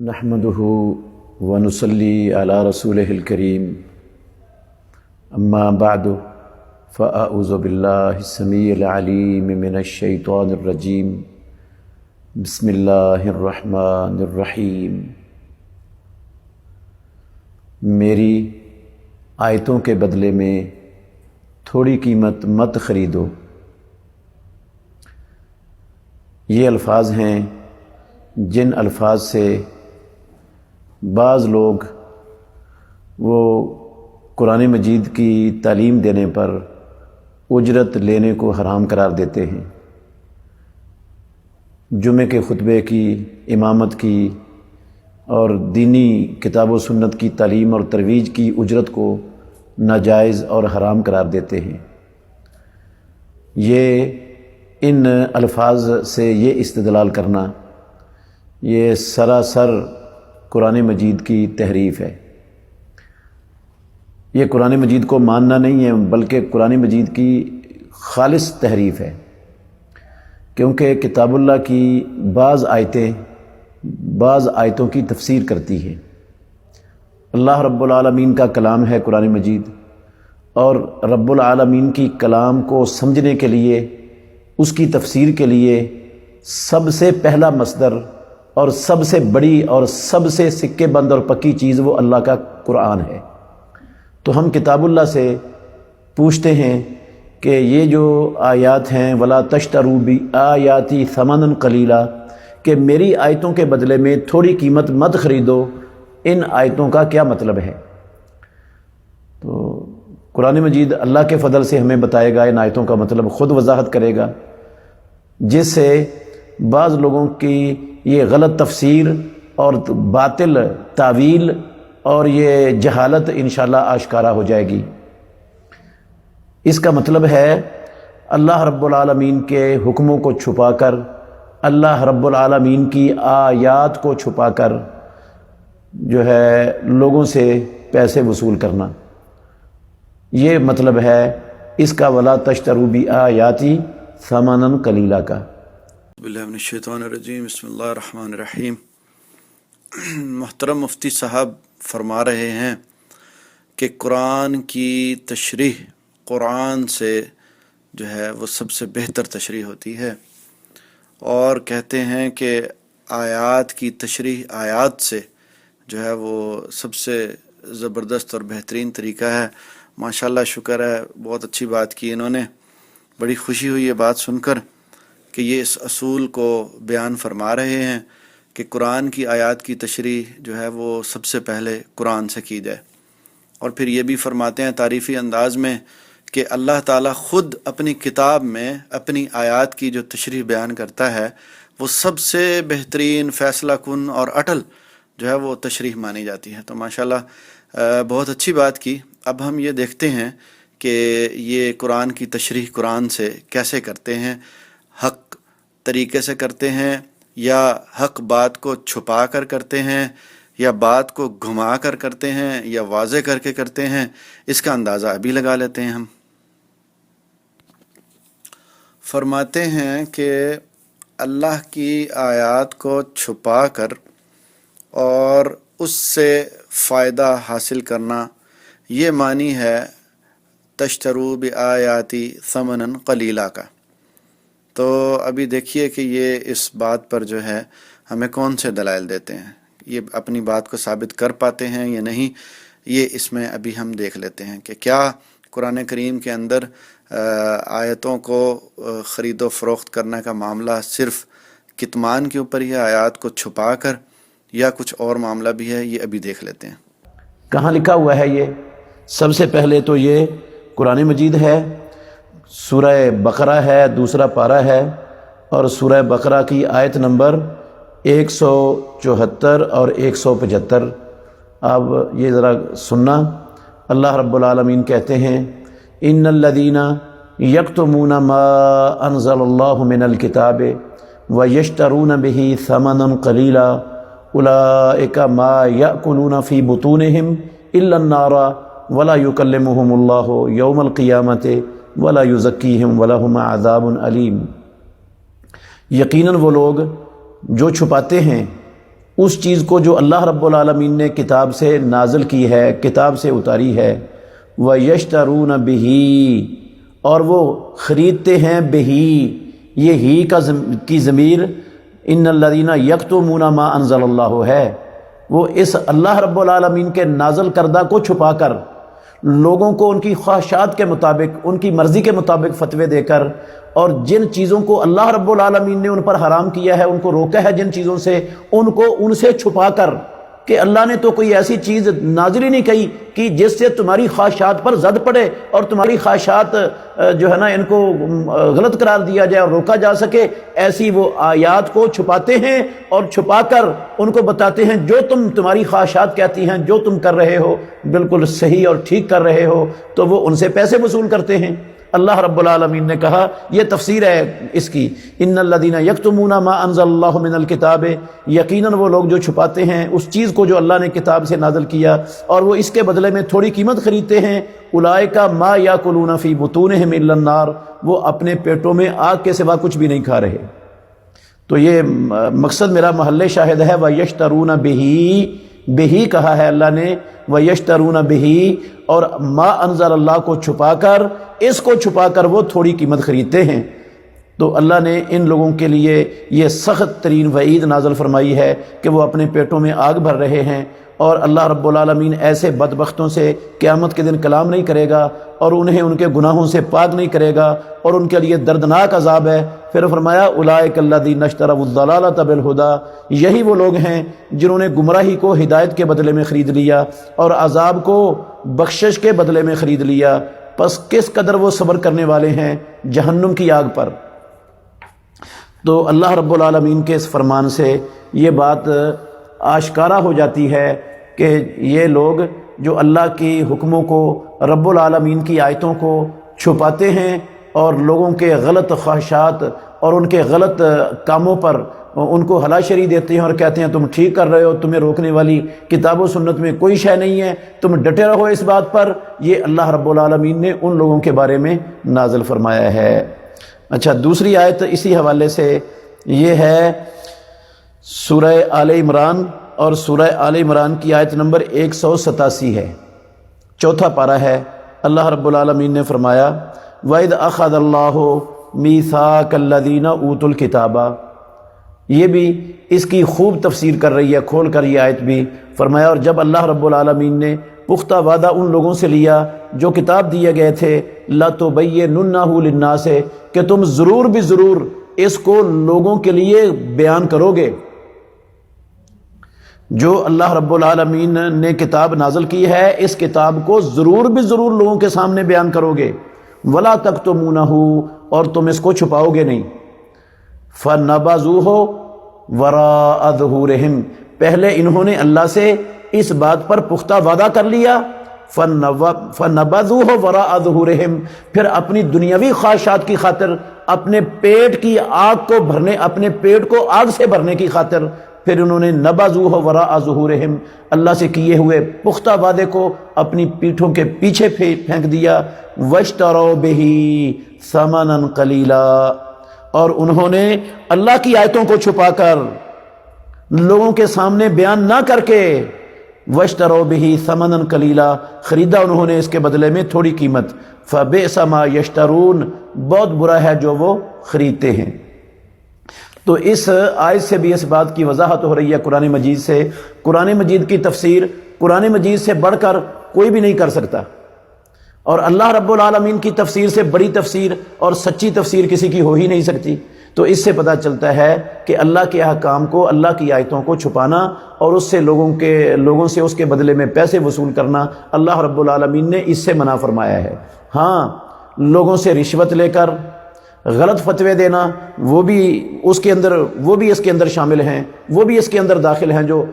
نحمده ونصلي على رسوله الكريم اما بعد فاعوذ بالله السميع العليم من الشيطان الرجيم بسم الله الرحمن الرحیم۔ میری آیتوں کے بدلے میں تھوڑی قیمت مت خریدو۔ یہ الفاظ ہیں جن الفاظ سے بعض لوگ وہ قرآن مجید کی تعلیم دینے پر اجرت لینے کو حرام قرار دیتے ہیں۔ جمعے کے خطبے کی، امامت کی اور دینی کتاب و سنت کی تعلیم اور ترویج کی اجرت کو ناجائز اور حرام قرار دیتے ہیں۔ یہ ان الفاظ سے یہ استدلال کرنا یہ سراسر قرآن مجید کی تحریف ہے۔ یہ قرآن مجید کو ماننا نہیں ہے بلکہ قرآن مجید کی خالص تحریف ہے، کیونکہ کتاب اللہ کی بعض آیتوں کی تفسیر کرتی ہے۔ اللہ رب العالمین کا کلام ہے قرآن مجید، اور رب العالمین کی کلام کو سمجھنے کے لیے، اس کی تفسیر کے لیے سب سے پہلا مصدر اور سب سے بڑی اور سب سے سکے بند اور پکی چیز وہ اللہ کا قرآن ہے۔ تو ہم کتاب اللہ سے پوچھتے ہیں کہ یہ جو آیات ہیں وَلَا تَشْتَرُوا بِآيَاتِي ثَمَنًا قَلِيلًا، کہ میری آیتوں کے بدلے میں تھوڑی قیمت مت خریدو، ان آیتوں کا کیا مطلب ہے؟ تو قرآن مجید اللہ کے فضل سے ہمیں بتائے گا، ان آیتوں کا مطلب خود وضاحت کرے گا، جس سے بعض لوگوں کی یہ غلط تفسیر اور باطل تعویل اور یہ جہالت انشاءاللہ آشکارا ہو جائے گی۔ اس کا مطلب ہے اللہ رب العالمین کے حکموں کو چھپا کر، اللہ رب العالمین کی آیات کو چھپا کر جو ہے لوگوں سے پیسے وصول کرنا، یہ مطلب ہے اس کا وَلَا تَشْتَرُوا بِآيَاتِي ثَمَنًا قَلِيلًا کا۔ باللہ من الشیطان الرجیم، بسم اللہ الرحمن الرحیم۔ محترم مفتی صاحب فرما رہے ہیں کہ قرآن کی تشریح قرآن سے جو ہے وہ سب سے بہتر تشریح ہوتی ہے، اور کہتے ہیں کہ آیات کی تشریح آیات سے جو ہے وہ سب سے زبردست اور بہترین طریقہ ہے۔ ماشاءاللہ، شکر ہے، بہت اچھی بات کی انہوں نے، بڑی خوشی ہوئی یہ بات سن کر کہ یہ اس اصول کو بیان فرما رہے ہیں کہ قرآن کی آیات کی تشریح جو ہے وہ سب سے پہلے قرآن سے کی جائے، اور پھر یہ بھی فرماتے ہیں تعریفی انداز میں کہ اللہ تعالیٰ خود اپنی کتاب میں اپنی آیات کی جو تشریح بیان کرتا ہے وہ سب سے بہترین، فیصلہ کن اور اٹل جو ہے وہ تشریح مانی جاتی ہے۔ تو ماشاءاللہ بہت اچھی بات کی۔ اب ہم یہ دیکھتے ہیں کہ یہ قرآن کی تشریح قرآن سے کیسے کرتے ہیں، حق طریقے سے کرتے ہیں یا حق بات کو چھپا کر کرتے ہیں یا بات کو گھما کر کرتے ہیں یا واضح کر کے کرتے ہیں، اس کا اندازہ ابھی لگا لیتے ہیں ہم۔ فرماتے ہیں کہ اللہ کی آیات کو چھپا کر اور اس سے فائدہ حاصل کرنا، یہ معنی ہے تشتروا بآیاتی ثمنا قلیلا کا۔ تو ابھی دیکھیے کہ یہ اس بات پر جو ہے ہمیں کون سے دلائل دیتے ہیں، یہ اپنی بات کو ثابت کر پاتے ہیں یا نہیں، یہ اس میں ابھی ہم دیکھ لیتے ہیں کہ کیا قرآن کریم کے اندر آیتوں کو خرید و فروخت کرنے کا معاملہ صرف کتمان کے اوپر ہی ہے، آیات کو چھپا کر، یا کچھ اور معاملہ بھی ہے، یہ ابھی دیکھ لیتے ہیں۔ کہاں لکھا ہوا ہے یہ؟ سب سے پہلے تو یہ قرآن مجید ہے، سورہ بقرہ ہے، دوسرا پارہ ہے، اور سورہ بقرہ کی آیت نمبر 174 اور 175۔ اب یہ ذرا سننا، اللہ رب العالمین کہتے ہیں ان الذین یکتمون ما انزل اللہ من الکتاب ویشترون به ثمنا قلیلا اولئک ما یأکلون فی بطونہم الا النار ولا یکلمہم اللہ یوم القیامۃ ولا یزکیہم ولہم عذاب علیم۔ یقیناً وہ لوگ جو چھپاتے ہیں اس چیز کو جو اللہ رب العالمین نے کتاب سے نازل کی ہے، کتاب سے اتاری ہے، وَيَشْتَرُونَ بِهِ، اور وہ خریدتے ہیں بِهِ، یہ ہی کی ضمیر ان الذین یکتمون ما انزل اللہ ہے، وہ اس اللہ رب العالمین کے نازل کردہ کو چھپا کر لوگوں کو ان کی خواہشات کے مطابق، ان کی مرضی کے مطابق فتوے دے کر، اور جن چیزوں کو اللہ رب العالمین نے ان پر حرام کیا ہے، ان کو روکا ہے جن چیزوں سے، ان کو ان سے چھپا کر، کہ اللہ نے تو کوئی ایسی چیز نازل ہی نہیں کی کہ جس سے تمہاری خواہشات پر زد پڑے اور تمہاری خواہشات جو ہے نا ان کو غلط قرار دیا جائے اور روکا جا سکے، ایسی وہ آیات کو چھپاتے ہیں اور چھپا کر ان کو بتاتے ہیں جو تمہاری خواہشات کہتی ہیں، جو تم کر رہے ہو بالکل صحیح اور ٹھیک کر رہے ہو، تو وہ ان سے پیسے وصول کرتے ہیں۔ اللہ رب العالمین نے کہا، یہ تفسیر ہے اس کی، ان الذین یکتمون ما انزل اللہ من الکتاب، یقیناً وہ لوگ جو چھپاتے ہیں اس چیز کو جو اللہ نے کتاب سے نازل کیا اور وہ اس کے بدلے میں تھوڑی قیمت خریدتے ہیں، اولئک ما یاکلون فی بطونہم الا النار، وہ اپنے پیٹوں میں آگ کے سوا کچھ بھی نہیں کھا رہے۔ تو یہ مقصد میرا محل شاہد ہے، وَيَشْتَرُونَ بِهِ، بہی کہا ہے اللہ نے، وَيَشْتَرُونَ بِهِ، اور ما انزل اللہ کو چھپا کر، اس کو چھپا کر وہ تھوڑی قیمت خریدتے ہیں۔ تو اللہ نے ان لوگوں کے لیے یہ سخت ترین وعید نازل فرمائی ہے کہ وہ اپنے پیٹوں میں آگ بھر رہے ہیں، اور اللہ رب العالمین ایسے بدبختوں سے قیامت کے دن کلام نہیں کرے گا اور انہیں ان کے گناہوں سے پاک نہیں کرے گا، اور ان کے لیے دردناک عذاب ہے۔ پھر فرمایا اولئک الذین اشتروا الضلالۃ بالہدی، یہی وہ لوگ ہیں جنہوں نے گمراہی کو ہدایت کے بدلے میں خرید لیا اور عذاب کو بخشش کے بدلے میں خرید لیا، پس کس قدر وہ صبر کرنے والے ہیں جہنم کی آگ پر۔ تو اللہ رب العالمین کے اس فرمان سے یہ بات آشکارا ہو جاتی ہے کہ یہ لوگ جو اللہ کی حکموں کو، رب العالمین کی آیتوں کو چھپاتے ہیں اور لوگوں کے غلط خواہشات اور ان کے غلط کاموں پر ان کو ہلاشری دیتے ہیں اور کہتے ہیں تم ٹھیک کر رہے ہو، تمہیں روکنے والی کتاب و سنت میں کوئی شے نہیں ہے، تم ڈٹے رہو اس بات پر، یہ اللہ رب العالمین نے ان لوگوں کے بارے میں نازل فرمایا ہے۔ اچھا، دوسری آیت اسی حوالے سے یہ ہے سورہ آل عمران، اور سورہ آل عمران کی آیت نمبر 187 ہے، چوتھا پارہ ہے۔ اللہ رب العالمین نے فرمایا وَإِذْ أَخَذَ اللَّهُ مِيثَاقَ الَّذِينَ أُوتُوا الْكِتَابَ، یہ بھی اس کی خوب تفسیر کر رہی ہے کھول کر یہ آیت بھی۔ فرمایا اور جب اللہ رب العالمین نے پختہ وعدہ ان لوگوں سے لیا جو کتاب دیے گئے تھے، لَتُبَيِّنُنَّهُ لِلنَّاسِ، کہ تم ضرور بھی ضرور اس کو لوگوں کے لیے بیان کرو گے، جو اللہ رب العالمین نے کتاب نازل کی ہے اس کتاب کو ضرور بھی ضرور لوگوں کے سامنے بیان کرو گے، وَلَا تَكْتُمُونَهُ، اور تم اس کو چھپاؤ گے نہیں، فَنَبَذُوهُ وَرَاءَ ظُهُورِهِمْ، پہلے انہوں نے اللہ سے اس بات پر پختہ وعدہ کر لیا، فَنَبَذُوهُ وَرَاءَ ظُهُورِهِمْ، پھر اپنی دنیاوی خواہشات کی خاطر، اپنے پیٹ کی آگ کو بھرنے، اپنے پیٹ کو آگ سے بھرنے کی خاطر، پھر انہوں نے نبذوہ وراء ظہورہم، اللہ سے کیے ہوئے پختہ وعدے کو اپنی پیٹھوں کے پیچھے پھینک دیا، واشتروا بہ ثمنا قلیلا، اور انہوں نے اللہ کی آیتوں کو چھپا کر لوگوں کے سامنے بیان نہ کر کے، واشتروا بہ ثمنا قلیلا، خریدا انہوں نے اس کے بدلے میں تھوڑی قیمت، فبئس ما یشترون، بہت برا ہے جو وہ خریدتے ہیں۔ تو اس آیت سے بھی اس بات کی وضاحت ہو رہی ہے قرآن مجید سے، قرآن مجید کی تفسیر قرآن مجید سے بڑھ کر کوئی بھی نہیں کر سکتا، اور اللہ رب العالمین کی تفسیر سے بڑی تفسیر اور سچی تفسیر کسی کی ہو ہی نہیں سکتی۔ تو اس سے پتہ چلتا ہے کہ اللہ کے احکام کو، اللہ کی آیتوں کو چھپانا اور اس سے لوگوں سے اس کے بدلے میں پیسے وصول کرنا اللہ رب العالمین نے اس سے منع فرمایا ہے۔ ہاں، لوگوں سے رشوت لے کر غلط فتوے دینا، وہ بھی اس کے اندر شامل ہیں، وہ بھی اس کے اندر داخل ہیں، جو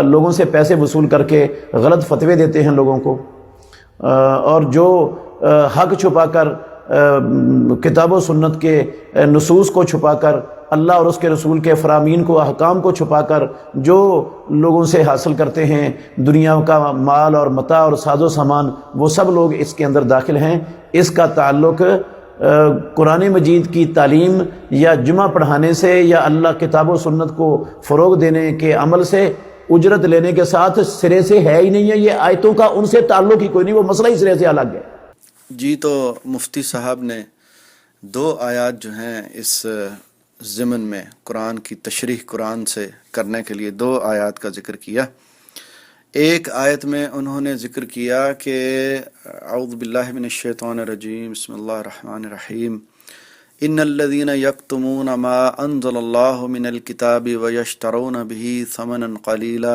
لوگوں سے پیسے وصول کر کے غلط فتوے دیتے ہیں لوگوں کو، اور جو حق چھپا کر، کتاب و سنت کے نصوص کو چھپا کر، اللہ اور اس کے رسول کے فرامین کو، احکام کو چھپا کر جو لوگوں سے حاصل کرتے ہیں دنیا کا مال اور متاع اور ساز و سامان، وہ سب لوگ اس کے اندر داخل ہیں۔ اس کا تعلق قرآن مجید کی تعلیم یا جمعہ پڑھانے سے یا اللہ کتاب و سنت کو فروغ دینے کے عمل سے اجرت لینے کے ساتھ سرے سے ہے ہی نہیں ہے. یہ آیتوں کا ان سے تعلق ہی کوئی نہیں, وہ مسئلہ ہی سرے سے الگ ہے. جی تو مفتی صاحب نے 2 آیات جو ہیں اس ضمن میں قرآن کی تشریح قرآن سے کرنے کے لیے 2 آیات کا ذکر کیا. ایک آیت میں انہوں نے ذکر کیا کہ اعوذ باللہ من الشیطان الرجیم بسم اللہ الرحمن الرحیم ان الذین یکتمون ما انزل اللہ من الکتاب ویشترون به ثمنا قلیلا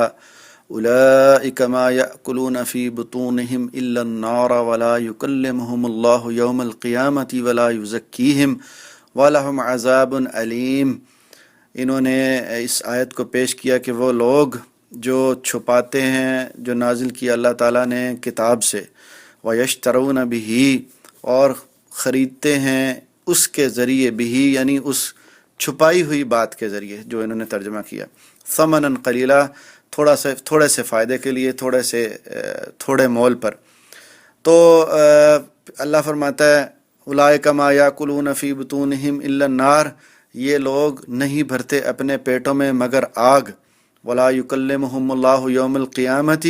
اولئک ما یأکلون فی بطونہم الا النار ولا یکلمہم اللہ یوم القیامۃ ولا یزکیہم وَلَهُمْ عَذَابٌ عَلِيمٌ. انہوں نے اس آیت کو پیش کیا کہ وہ لوگ جو چھپاتے ہیں جو نازل کیا اللہ تعالیٰ نے کتاب سے، وَيَشْتَرُونَ بِهِ اور خریدتے ہیں اس کے ذریعے بِهِ یعنی اس چھپائی ہوئی بات کے ذریعے، جو انہوں نے ترجمہ کیا ثَمَنًا قَلِيلًا تھوڑے سے فائدے کے لیے، تھوڑے مول پر. تو اللہ فرماتا ہے اولئک ما یاکلون فی بطونہم الا النار، یہ لوگ نہیں بھرتے اپنے پیٹوں میں مگر آگ. ولا یکلمہم اللہ یوم القیامۃ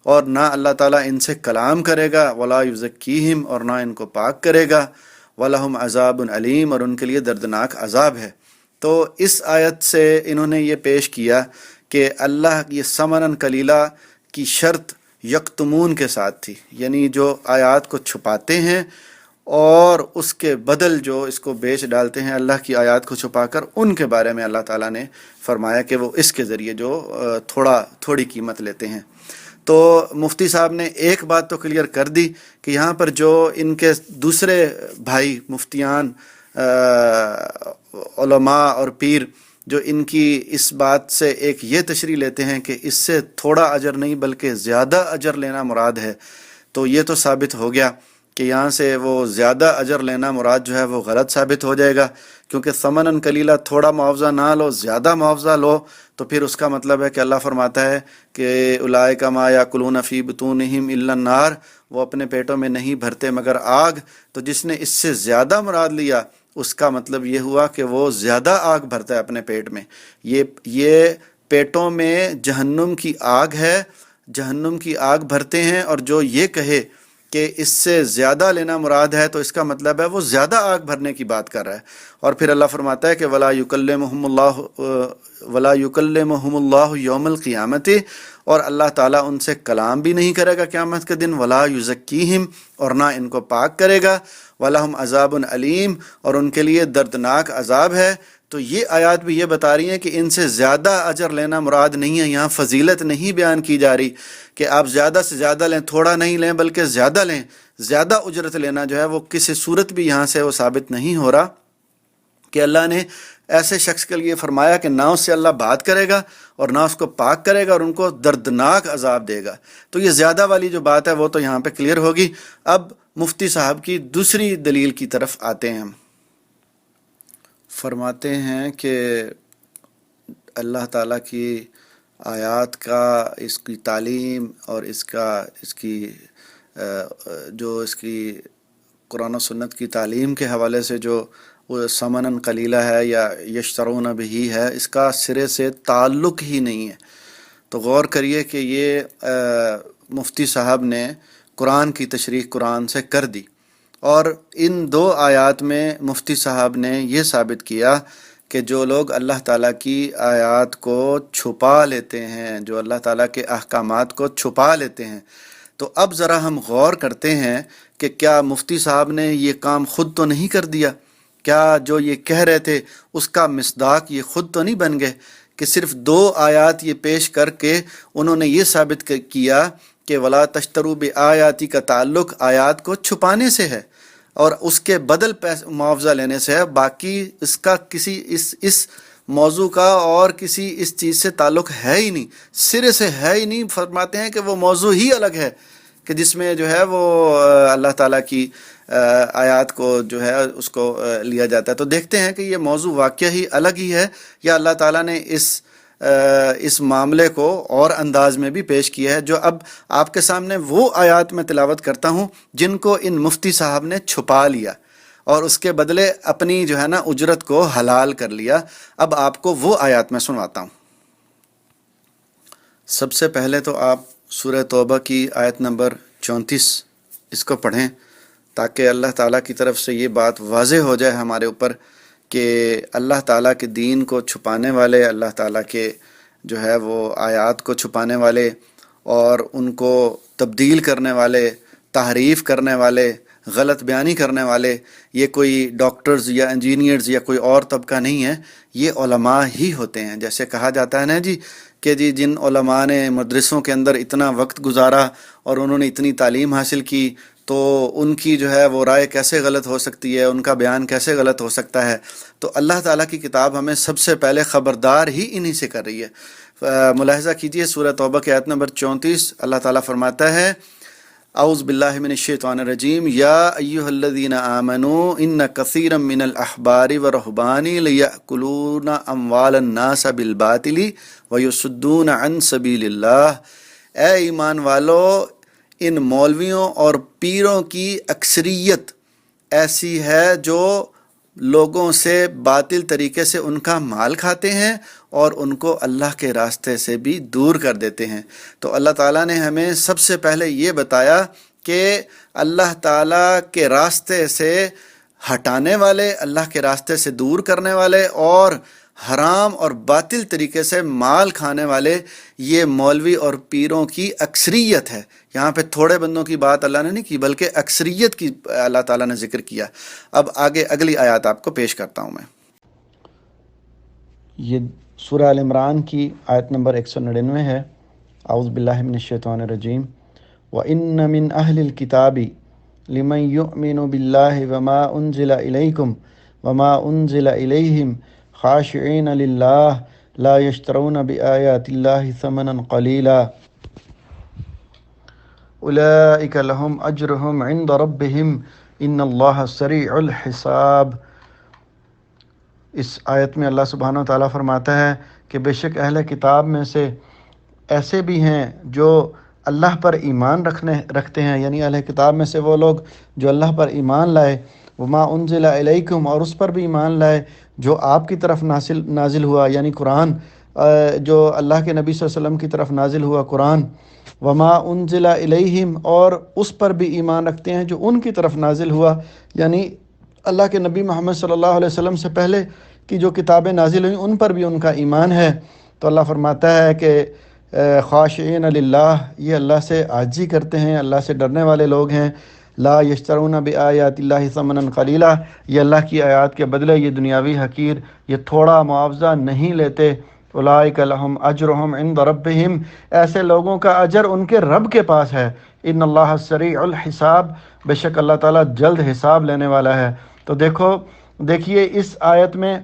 اور نہ اللہ تعالیٰ ان سے کلام کرے گا. ولا یزکیہم اور نہ ان کو پاک کرے گا. ولہم عذاب علیم اور ان کے لیے دردناک عذاب ہے. تو اس آیت سے انہوں نے یہ پیش کیا کہ اللہ یہ ثمناً قلیلا کی شرط یکتمون کے ساتھ تھی، یعنی جو آیات کو چھپاتے ہیں اور اس کے بدل جو اس کو بیچ ڈالتے ہیں اللہ کی آیات کو چھپا کر، ان کے بارے میں اللہ تعالیٰ نے فرمایا کہ وہ اس کے ذریعے جو تھوڑی قیمت لیتے ہیں. تو مفتی صاحب نے ایک بات تو کلیئر کر دی کہ یہاں پر جو ان کے دوسرے بھائی مفتیان، علماء اور پیر، جو ان کی اس بات سے ایک یہ تشریح لیتے ہیں کہ اس سے تھوڑا اجر نہیں بلکہ زیادہ اجر لینا مراد ہے، تو یہ تو ثابت ہو گیا کہ یہاں سے وہ زیادہ اجر لینا مراد جو ہے وہ غلط ثابت ہو جائے گا، کیونکہ ثمناً قلیلا تھوڑا معاوضہ نہ لو، زیادہ معاوضہ لو، تو پھر اس کا مطلب ہے کہ اللہ فرماتا ہے کہ اولئک ما یاکلون فی بطونہم الا النار، وہ اپنے پیٹوں میں نہیں بھرتے مگر آگ. تو جس نے اس سے زیادہ مراد لیا اس کا مطلب یہ ہوا کہ وہ زیادہ آگ بھرتا ہے اپنے پیٹ میں. یہ پیٹوں میں جہنم کی آگ ہے، جہنم کی آگ بھرتے ہیں. اور جو یہ کہے کہ اس سے زیادہ لینا مراد ہے تو اس کا مطلب ہے وہ زیادہ آگ بھرنے کی بات کر رہا ہے. اور پھر اللہ فرماتا ہے کہ ولا یکلمہم اللہ یوم القیامۃ اور اللہ تعالیٰ ان سے کلام بھی نہیں کرے گا قیامت کے دن. ولا یزکیہم اور نہ ان کو پاک کرے گا. ولہم عذاب علیم اور ان کے لیے دردناک عذاب ہے. تو یہ آیات بھی یہ بتا رہی ہیں کہ ان سے زیادہ اجر لینا مراد نہیں ہے. یہاں فضیلت نہیں بیان کی جا رہی کہ آپ زیادہ سے زیادہ لیں، تھوڑا نہیں لیں بلکہ زیادہ لیں. زیادہ اجرت لینا جو ہے وہ کسی صورت بھی یہاں سے وہ ثابت نہیں ہو رہا کہ اللہ نے ایسے شخص کے لیے فرمایا کہ نہ اس سے اللہ بات کرے گا اور نہ اس کو پاک کرے گا اور ان کو دردناک عذاب دے گا. تو یہ زیادہ والی جو بات ہے وہ تو یہاں پہ کلیئر ہوگی. اب مفتی صاحب کی دوسری دلیل کی طرف آتے ہیں. ہم فرماتے ہیں کہ اللہ تعالیٰ کی آیات کا، اس کی تعلیم اور اس کی قرآن و سنت کی تعلیم کے حوالے سے جو ثمناً قلیلہ ہے یا یشترون بہ ہے، اس کا سرے سے تعلق ہی نہیں ہے. تو غور کریے کہ یہ مفتی صاحب نے قرآن کی تشریح قرآن سے کر دی، اور ان 2 آیات میں مفتی صاحب نے یہ ثابت کیا کہ جو لوگ اللہ تعالیٰ کی آیات کو چھپا لیتے ہیں، جو اللہ تعالیٰ کے احکامات کو چھپا لیتے ہیں، تو اب ذرا ہم غور کرتے ہیں کہ کیا مفتی صاحب نے یہ کام خود تو نہیں کر دیا؟ کیا جو یہ کہہ رہے تھے اس کا مصداق یہ خود تو نہیں بن گئے کہ صرف 2 آیات یہ پیش کر کے انہوں نے یہ ثابت کیا کہ ولا تشتروا بآیاتی کا تعلق آیات کو چھپانے سے ہے اور اس کے بدل معاوضہ لینے سے ہے. باقی اس کا کسی اس موضوع کا اور کسی اس چیز سے تعلق ہے ہی نہیں، سرے سے ہے ہی نہیں. فرماتے ہیں کہ وہ موضوع ہی الگ ہے کہ جس میں جو ہے وہ اللہ تعالیٰ کی آیات کو جو ہے اس کو لیا جاتا ہے. تو دیکھتے ہیں کہ یہ موضوع واقعہ ہی الگ ہی ہے یا اللہ تعالیٰ نے اس معاملے کو اور انداز میں بھی پیش کیا ہے. جو اب آپ کے سامنے وہ آیات میں تلاوت کرتا ہوں جن کو ان مفتی صاحب نے چھپا لیا اور اس کے بدلے اپنی جو ہے نا اجرت کو حلال کر لیا۔ اب آپ کو وہ آیات میں سنواتا ہوں۔ سب سے پہلے تو آپ سورہ توبہ کی آیت نمبر 34 اس کو پڑھیں، تاکہ اللہ تعالیٰ کی طرف سے یہ بات واضح ہو جائے ہمارے اوپر کہ اللہ تعالیٰ کے دین کو چھپانے والے، اللہ تعالیٰ کے جو ہے وہ آیات کو چھپانے والے اور ان کو تبدیل کرنے والے، تحریف کرنے والے، غلط بیانی کرنے والے، یہ کوئی ڈاکٹرز یا انجینئرز یا کوئی اور طبقہ نہیں ہے، یہ علماء ہی ہوتے ہیں۔ جیسے کہا جاتا ہے نا جی کہ جن علماء نے مدرسوں کے اندر اتنا وقت گزارا اور انہوں نے اتنی تعلیم حاصل کی، تو ان کی جو ہے وہ رائے کیسے غلط ہو سکتی ہے، ان کا بیان کیسے غلط ہو سکتا ہے۔ تو اللہ تعالیٰ کی کتاب ہمیں سب سے پہلے خبردار ہی انہی سے کر رہی ہے۔ ملاحظہ کیجئے سورہ توبہ کی آیت نمبر 34، اللہ تعالیٰ فرماتا ہے اعوذ باللہ من الشیطان الرجیم یا ایہا الذین آمنوا ان کثیرا من الاحبار والرہبان لیأکلون اموال الناس بالباطل ویصدون عن سبیل اللہ۔ اے ایمان والو، ان مولویوں اور پیروں کی اکثریت ایسی ہے جو لوگوں سے باطل طریقے سے ان کا مال کھاتے ہیں اور ان کو اللہ کے راستے سے بھی دور کر دیتے ہیں۔ تو اللہ تعالیٰ نے ہمیں سب سے پہلے یہ بتایا کہ اللہ تعالیٰ کے راستے سے ہٹانے والے، اللہ کے راستے سے دور کرنے والے اور حرام اور باطل طریقے سے مال کھانے والے یہ مولوی اور پیروں کی اکثریت ہے۔ یہاں پہ تھوڑے بندوں کی بات اللہ نے نہیں کی، بلکہ اکثریت کی اللہ تعالیٰ نے ذکر کیا۔ اب آگے اگلی آیات آپ کو پیش کرتا ہوں میں۔ یہ سورہ آل عمران کی آیت نمبر 199 ہے۔ اعوذ باللہ من الشیطان الرجیم وَإِنَّ مِنْ أَهْلِ الْكِتَابِ لِمَنْ يُؤْمِنُ بِاللَّهِ وَمَا أُنزِلَ إِلَيْكُمْ وَمَا أُنزِلَ إِلَيْهِمْ خَاشِعِينَ لِلَّهِ لَا يَشْتَرُونَ بِآيَاتِ اللَّهِ ثَمَنًا قَلِيلًا أُولَئِكَ لَهُمْ أَجْرُهُمْ عِنْدَ رَبِّهِمْ إِنَّ اللَّهَ سَرِيعُ الْحِسَابِ۔ اس آیت میں اللہ سبحانہ وتعالیٰ فرماتا ہے کہ بے شک اہل کتاب میں سے ایسے بھی ہیں جو اللہ پر ایمان رکھتے ہیں، یعنی اہل کتاب میں سے وہ لوگ جو اللہ پر ایمان لائے، وما انزل الیکم، اور اس پر بھی ایمان لائے جو آپ کی طرف نازل ہوا، یعنی قرآن، جو اللہ کے نبی صلی اللہ علیہ وسلم کی طرف نازل ہوا قرآن، وما انزل الیہم، اور اس پر بھی ایمان رکھتے ہیں جو ان کی طرف نازل ہوا، یعنی اللہ کے نبی محمد صلی اللہ علیہ وسلم سے پہلے کی جو کتابیں نازل ہوئیں ان پر بھی ان کا ایمان ہے۔ تو اللہ فرماتا ہے کہ خاشعین للہ، یہ اللہ سے عاجزی کرتے ہیں، اللہ سے ڈرنے والے لوگ ہیں۔ لا یشترون بآیات اللہ ثمنا قلیلا، یہ اللہ کی آیات کے بدلے یہ دنیاوی حقیر، یہ تھوڑا معاوضہ نہیں لیتے۔ اولئک لہم اجرہم عند ربہم، ایسے لوگوں کا اجر ان کے رب کے پاس ہے۔ ان اللہ سریع الحساب، بے شک اللہ تعالیٰ جلد حساب لینے والا ہے۔ تو دیکھیے اس آیت میں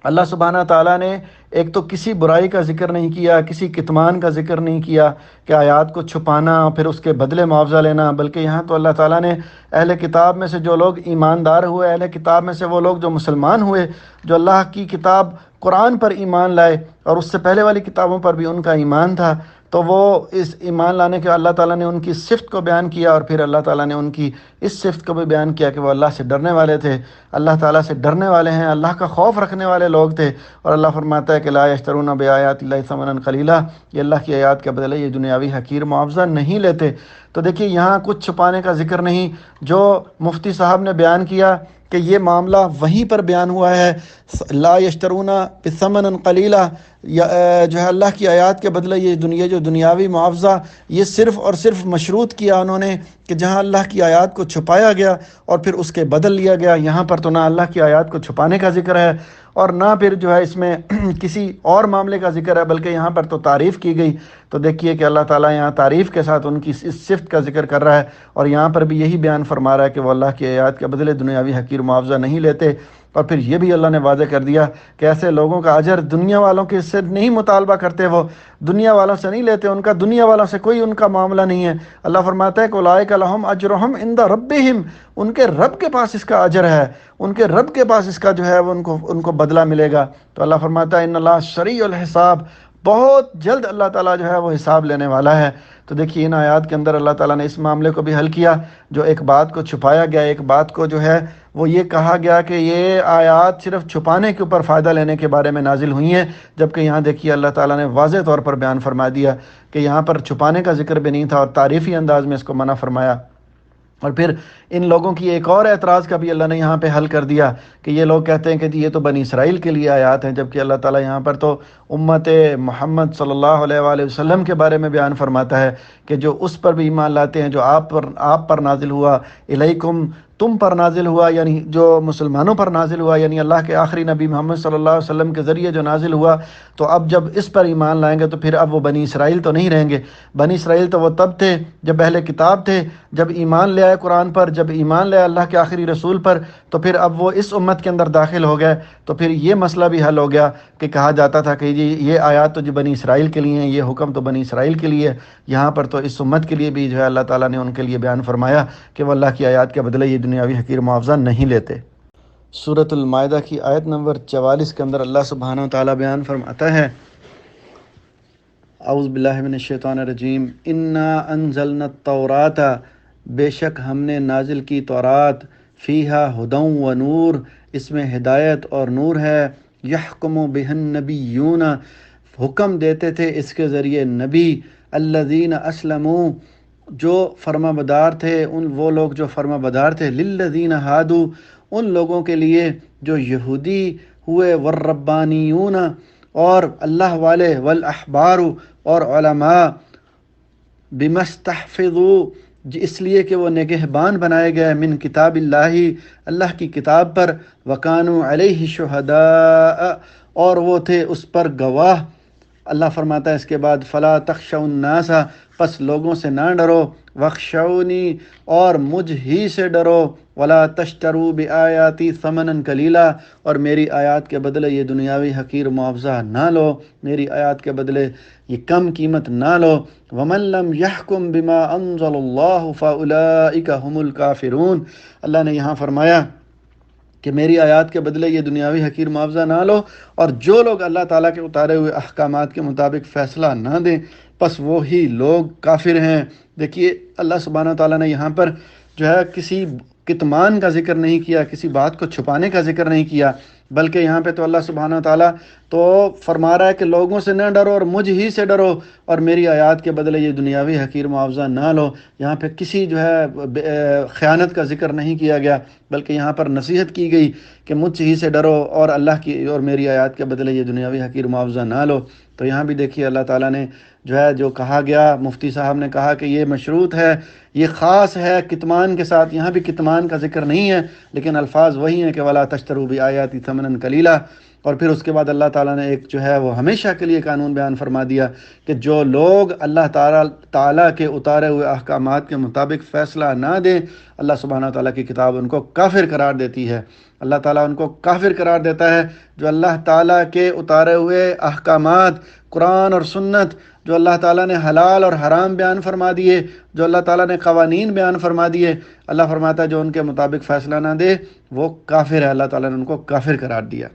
اللہ سبحانہ تعالیٰ نے ایک تو کسی برائی کا ذکر نہیں کیا، کسی کتمان کا ذکر نہیں کیا کہ آیات کو چھپانا پھر اس کے بدلے معاوضہ لینا، بلکہ یہاں تو اللہ تعالیٰ نے اہل کتاب میں سے جو لوگ ایماندار ہوئے، اہل کتاب میں سے وہ لوگ جو مسلمان ہوئے، جو اللہ کی کتاب قرآن پر ایمان لائے اور اس سے پہلے والی کتابوں پر بھی ان کا ایمان تھا، تو وہ اس ایمان لانے کے اللہ تعالیٰ نے ان کی صفت کو بیان کیا، اور پھر اللہ تعالیٰ نے ان کی اس صفت کو بھی بیان کیا کہ وہ اللہ سے ڈرنے والے تھے، اللہ تعالیٰ سے ڈرنے والے ہیں، اللہ کا خوف رکھنے والے لوگ تھے۔ اور اللہ فرماتا ہے کہ لا یشترون بآیات اللہ ثمنا قلیلا، یہ اللہ کی آیات کے بدلے یہ دنیاوی حقیر معاوضہ نہیں لیتے۔ تو دیکھیے یہاں کچھ چھپانے کا ذکر نہیں، جو مفتی صاحب نے بیان کیا کہ یہ معاملہ وہیں پر بیان ہوا ہے، لا یشترون بثمنا قلیلا، جو ہے اللہ کی آیات کے بدلے یہ جو دنیاوی معاوضہ، یہ صرف اور صرف مشروط کیا انہوں نے کہ جہاں اللہ کی آیات کو چھپایا گیا اور پھر اس کے بدل لیا گیا۔ یہاں پر تو نہ اللہ کی آیات کو چھپانے کا ذکر ہے اور نہ پھر جو ہے اس میں کسی اور معاملے کا ذکر ہے، بلکہ یہاں پر تو تعریف کی گئی۔ تو دیکھیے کہ اللہ تعالیٰ یہاں تعریف کے ساتھ ان کی اس صفت کا ذکر کر رہا ہے، اور یہاں پر بھی یہی بیان فرما رہا ہے کہ وہ اللہ کی آیات کے بدلے دنیاوی حقیر معاوضہ نہیں لیتے۔ اور پھر یہ بھی اللہ نے واضح کر دیا کہ ایسے لوگوں کا اجر دنیا والوں کے سے نہیں مطالبہ کرتے، وہ دنیا والوں سے نہیں لیتے، ان کا دنیا والوں سے کوئی ان کا معاملہ نہیں ہے۔ اللہ فرماتا ہے کہ اولئک لہم اجرہم عند ربہم، ان کے رب کے پاس اس کا اجر ہے، ان کے رب کے پاس اس کا جو ہے وہ ان کو بدلہ ملے گا۔ تو اللہ فرماتا ہے ان اللہ سریع الحساب، بہت جلد اللہ تعالیٰ جو ہے وہ حساب لینے والا ہے۔ تو دیکھیے ان آیات کے اندر اللہ تعالیٰ نے اس معاملے کو بھی حل کیا، جو ایک بات کو چھپایا گیا، ایک بات کو جو ہے وہ یہ کہا گیا کہ یہ آیات صرف چھپانے کے اوپر فائدہ لینے کے بارے میں نازل ہوئی ہیں، جبکہ یہاں دیکھیے اللہ تعالیٰ نے واضح طور پر بیان فرما دیا کہ یہاں پر چھپانے کا ذکر بھی نہیں تھا اور تعریفی انداز میں اس کو منع فرمایا۔ اور پھر ان لوگوں کی ایک اور اعتراض کا بھی اللہ نے یہاں پہ حل کر دیا کہ یہ لوگ کہتے ہیں کہ جی یہ تو بنی اسرائیل کے لیے آیات ہیں، جبکہ اللہ تعالیٰ یہاں پر تو امت محمد صلی اللہ علیہ وآلہ وسلم کے بارے میں بیان فرماتا ہے کہ جو اس پر بھی ایمان لاتے ہیں جو آپ پر نازل ہوا، الیکم تم پر نازل ہوا، یعنی جو مسلمانوں پر نازل ہوا، یعنی اللہ کے آخری نبی محمد صلی اللہ علیہ وسلم کے ذریعے جو نازل ہوا، تو اب جب اس پر ایمان لائیں گے تو پھر اب وہ بنی اسرائیل تو نہیں رہیں گے۔ بنی اسرائیل تو وہ تب تھے جب اہل کتاب تھے، جب ایمان لے آئے قرآن پر، جب ایمان لے آئے اللہ کے آخری رسول پر، تو پھر اب وہ اس امت کے اندر داخل ہو گئے، تو پھر یہ مسئلہ بھی حل ہو گیا کہ کہا جاتا تھا کہ جی یہ آیات تو جو بنی اسرائیل کے لیے ہیں، یہ حکم تو بنی اسرائیل کے لیے، یہاں پر تو اس امت کے لیے بھی جو ہے اللہ تعالیٰ نے ان کے لیے بیان فرمایا کہ وہ اللہ کی آیات کے بدلے یہ دنیاوی حقیر معاوضہ نہیں لیتے۔ سورۃ المائدہ کی آیت نمبر 44 کے اندر اللہ سبحانہ و تعالیٰ بیان فرماتا ہے، اعوذ باللہ من الشیطان الرجیم، انا انزلنا التوراۃ، بے شک ہم نے نازل کی تورات، فیہا ھدی و نور، اس میں ہدایت اور نور ہے، یحکم بہ النبیون، حکم دیتے تھے اس کے ذریعے نبی، الذین اسلموا، جو فرما بدار تھے، وہ لوگ جو فرما بدار تھے، للذین ہادو، ان لوگوں کے لیے جو یہودی ہوئے، والربانیون، اور اللہ والے، والاحبار، اور علماء، بمستحفظوا، اس لیے کہ وہ نگہبان بنائے گئے، من کتاب اللہ، اللہ کی کتاب پر، وکانوا علیہ شہداء، اور وہ تھے اس پر گواہ۔ اللہ فرماتا ہے اس کے بعد، فلا تخشوا الناس، پس لوگوں سے نہ ڈرو، واخشونی، اور مجھ ہی سے ڈرو، ولا تشتروا بآیاتی ثمنا قلیلا، اور میری آیات کے بدلے یہ دنیاوی حقیر معاوضہ نہ لو، میری آیات کے بدلے یہ کم قیمت نہ لو، ومن لم يحكم بما انزل اللہ فاولئک هم الکافرون۔ اللہ نے یہاں فرمایا کہ میری آیات کے بدلے یہ دنیاوی حقیر معاوضہ نہ لو، اور جو لوگ اللہ تعالیٰ کے اتارے ہوئے احکامات کے مطابق فیصلہ نہ دیں، پس وہی لوگ کافر ہیں۔ دیکھیے اللہ سبحانہ تعالیٰ نے یہاں پر جو ہے کسی کتمان کا ذکر نہیں کیا، کسی بات کو چھپانے کا ذکر نہیں کیا، بلکہ یہاں پہ تو اللہ سبحانہ تعالیٰ تو فرما رہا ہے کہ لوگوں سے نہ ڈرو اور مجھ ہی سے ڈرو، اور میری آیات کے بدلے یہ دنیاوی حقیر معاوضہ نہ لو۔ یہاں پہ کسی جو ہے خیانت کا ذکر نہیں کیا گیا، بلکہ یہاں پر نصیحت کی گئی کہ مجھ ہی سے ڈرو اور اللہ کی اور میری آیات کے بدلے یہ دنیاوی حقیر معاوضہ نہ لو۔ تو یہاں بھی دیکھیے اللہ تعالیٰ نے جو ہے جو کہا گیا، مفتی صاحب نے کہا کہ یہ مشروط ہے، یہ خاص ہے کتمان کے ساتھ، یہاں بھی کتمان کا ذکر نہیں ہے، لیکن الفاظ وہی ہیں کہ ولا تشتروا بآیاتی ثمنا قلیلا۔ اور پھر اس کے بعد اللہ تعالیٰ نے ایک جو ہے وہ ہمیشہ کے لیے قانون بیان فرما دیا کہ جو لوگ اللہ تعالیٰ کے اتارے ہوئے احکامات کے مطابق فیصلہ نہ دیں، اللہ سبحانہ تعالیٰ کی کتاب ان کو کافر قرار دیتی ہے۔ اللہ تعالیٰ ان کو کافر قرار دیتا ہے جو اللہ تعالیٰ کے اتارے ہوئے احکامات، قرآن اور سنت، جو اللہ تعالیٰ نے حلال اور حرام بیان فرما دیے، جو اللہ تعالیٰ نے قوانین بیان فرما دیے، اللہ فرماتا ہے جو ان کے مطابق فیصلہ نہ دے وہ کافر ہے، اللہ تعالیٰ نے ان کو کافر قرار دیا۔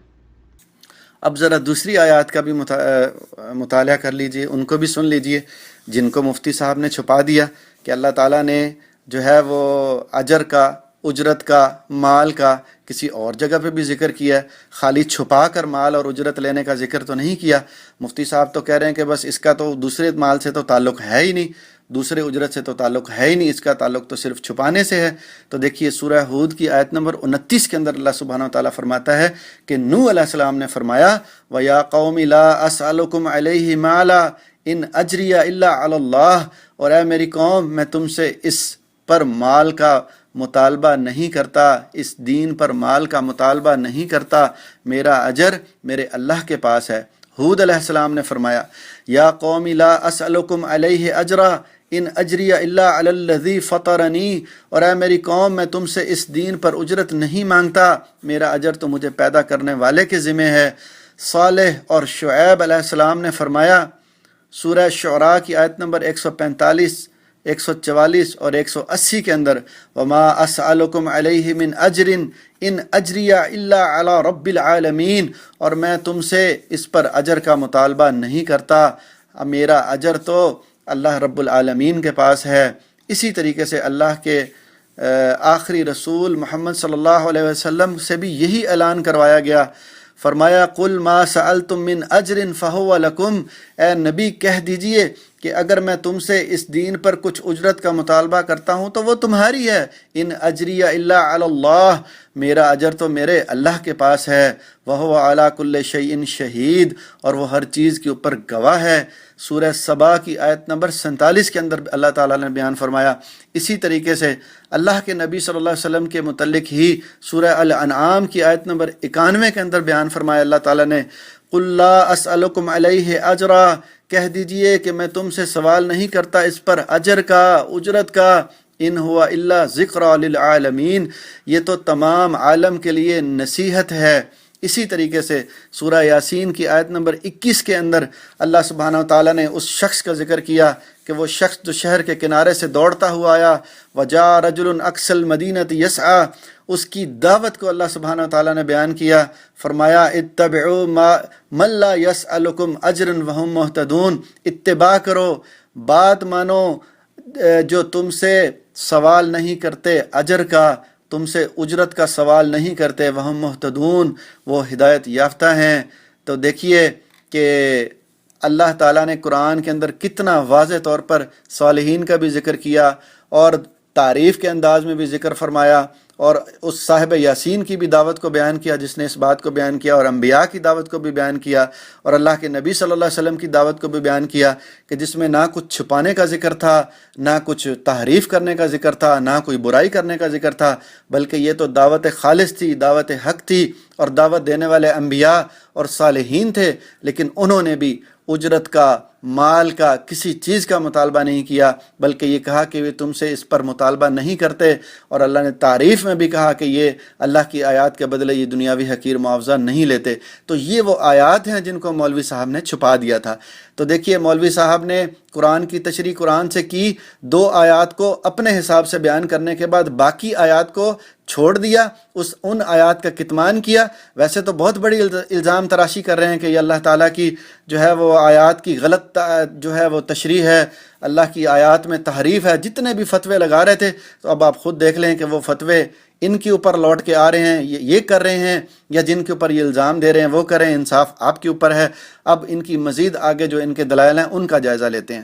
اب ذرا دوسری آیات کا بھی مطالعہ کر لیجئے، ان کو بھی سن لیجئے جن کو مفتی صاحب نے چھپا دیا کہ اللہ تعالیٰ نے جو ہے وہ اجر کا، اجرت کا، مال کا کسی اور جگہ پہ بھی ذکر کیا ہے، خالی چھپا کر مال اور اجرت لینے کا ذکر تو نہیں کیا۔ مفتی صاحب تو کہہ رہے ہیں کہ بس اس کا تو دوسرے مال سے تو تعلق ہے ہی نہیں، دوسرے اجرت سے تو تعلق ہے ہی نہیں، اس کا تعلق تو صرف چھپانے سے ہے۔ تو دیکھیے سورہ ہود کی آیت نمبر 29 کے اندر اللہ سبحانہ وتعالیٰ فرماتا ہے کہ نوح علیہ السلام نے فرمایا وَيَا قَوْمِ لَا أَسْأَلُكُمْ عَلَيْهِ مَالًا إِنْ أَجْرِيَ إِلَّا عَلَى اللَّهِ، اور اے میری قوم میں تم سے اس پر مال کا مطالبہ نہیں کرتا، اس دین پر مال کا مطالبہ نہیں کرتا، میرا اجر میرے اللہ کے پاس ہے۔ ہود علیہ السلام نے فرمایا یا قوم لا اسألکم علیہ اجرا ان اجری الا علی الذی فطرنی، اور اے میری قوم میں تم سے اس دین پر اجرت نہیں مانگتا، میرا اجر تو مجھے پیدا کرنے والے کے ذمہ ہے۔ صالح اور شعیب علیہ السلام نے فرمایا، سورہ شعراء کی آیت نمبر 145 144 اور 180 کے اندر وما اسألکم علیہ من اجر ان اجریہ الا علی رب العالمین، اور میں تم سے اس پر اجر کا مطالبہ نہیں کرتا، میرا اجر تو اللہ رب العالمین کے پاس ہے۔ اسی طریقے سے اللہ کے آخری رسول محمد صلی اللہ علیہ وسلم سے بھی یہی اعلان کروایا گیا، فرمایا قل ما سألتم من اجر فہو لکم، اے نبی کہہ دیجئے کہ اگر میں تم سے اس دین پر کچھ اجرت کا مطالبہ کرتا ہوں تو وہ تمہاری ہے، ان اجریہ الا علی اللہ، میرا اجر تو میرے اللہ کے پاس ہے، وہو علی کل شیء شہید، اور وہ ہر چیز کے اوپر گواہ ہے۔ سورہ سبا کی آیت نمبر 47 کے اندر اللہ تعالیٰ نے بیان فرمایا۔ اسی طریقے سے اللہ کے نبی صلی اللہ علیہ وسلم کے متعلق ہی سورہ الانعام کی آیت نمبر 91 کے اندر بیان فرمایا اللہ تعالیٰ نے قل لا اسألکم علیہ اجرا، کہہ دیجئے کہ میں تم سے سوال نہیں کرتا اس پر اجر کا، اجرت کا، ان ہوا الا ذکر للعالمین، یہ تو تمام عالم کے لیے نصیحت ہے۔ اسی طریقے سے سورہ یاسین کی آیت نمبر 21 کے اندر اللہ سبحانہ و تعالیٰ نے اس شخص کا ذکر کیا کہ وہ شخص جو شہر کے کنارے سے دوڑتا ہوا آیا، وجاء رجل اقصى المدینۃ یسعى، اس کی دعوت کو اللہ سبحانہ و تعالیٰ نے بیان کیا، فرمایا اتبعوا من لا يسألكم اجرا وهم مهتدون، اتباع کرو، بات مانو جو تم سے سوال نہیں کرتے اجر کا، تم سے اجرت کا سوال نہیں کرتے، وہم مہتدون، وہ ہدایت یافتہ ہیں۔ تو دیکھیے کہ اللہ تعالیٰ نے قرآن کے اندر کتنا واضح طور پر صالحین کا بھی ذکر کیا اور تعریف کے انداز میں بھی ذکر فرمایا، اور اس صاحب یاسین کی بھی دعوت کو بیان کیا جس نے اس بات کو بیان کیا، اور انبیاء کی دعوت کو بھی بیان کیا، اور اللہ کے نبی صلی اللہ علیہ وسلم کی دعوت کو بھی بیان کیا کہ جس میں نہ کچھ چھپانے کا ذکر تھا، نہ کچھ تحریف کرنے کا ذکر تھا، نہ کوئی برائی کرنے کا ذکر تھا، بلکہ یہ تو دعوت خالص تھی، دعوت حق تھی، اور دعوت دینے والے انبیاء اور صالحین تھے، لیکن انہوں نے بھی اجرت کا، مال کا، کسی چیز کا مطالبہ نہیں کیا، بلکہ یہ کہا کہ وہ تم سے اس پر مطالبہ نہیں کرتے، اور اللہ نے تعریف میں بھی کہا کہ یہ اللہ کی آیات کے بدلے یہ دنیاوی حقیر معاوضہ نہیں لیتے۔ تو یہ وہ آیات ہیں جن کو مولوی صاحب نے چھپا دیا تھا۔ تو دیکھیے مولوی صاحب نے قرآن کی تشریح قرآن سے کی، 2 آیات کو اپنے حساب سے بیان کرنے کے بعد باقی آیات کو چھوڑ دیا، ان آیات کا کتمان کیا۔ ویسے تو بہت بڑی الزام تراشی کر رہے ہیں کہ یہ اللہ تعالیٰ کی جو ہے وہ آیات کی غلط جو ہے وہ تشریح ہے، اللہ کی آیات میں تحریف ہے، جتنے بھی فتوے لگا رہے تھے، تو اب آپ خود دیکھ لیں کہ وہ فتوے ان کے اوپر لوٹ کے آ رہے ہیں، یہ کر رہے ہیں، یا جن کے اوپر یہ الزام دے رہے ہیں وہ کریں، انصاف آپ کے اوپر ہے۔ اب ان کی مزید آگے جو ان کے دلائل ہیں ان کا جائزہ لیتے ہیں۔